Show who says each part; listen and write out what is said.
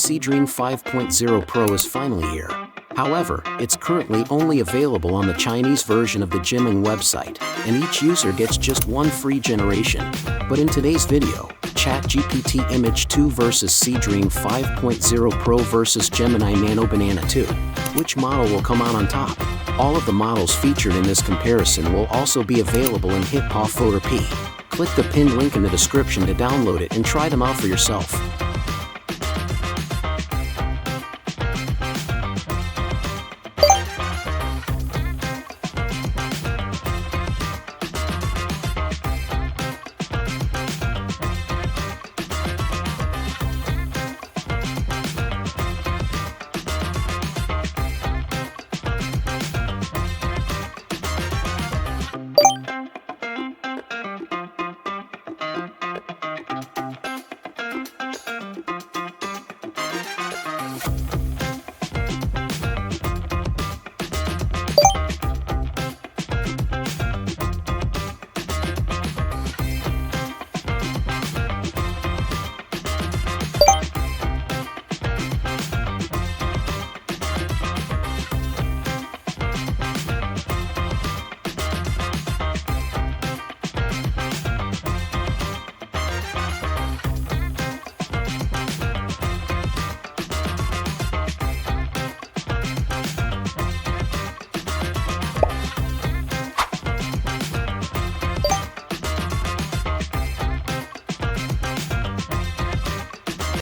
Speaker 1: Seedream 5.0 Pro is finally here. However, it's currently only available on the Chinese version of the Gemini website, and each user gets just one free generation. But in today's video, ChatGPT Image 2 versus Seedream 5.0 Pro versus Gemini Nano Banana 2. Which model will come out on top? All of the models featured in this comparison will also be available in HitPaw FotorPea. Click the pinned link in the description to download it and try them out for yourself.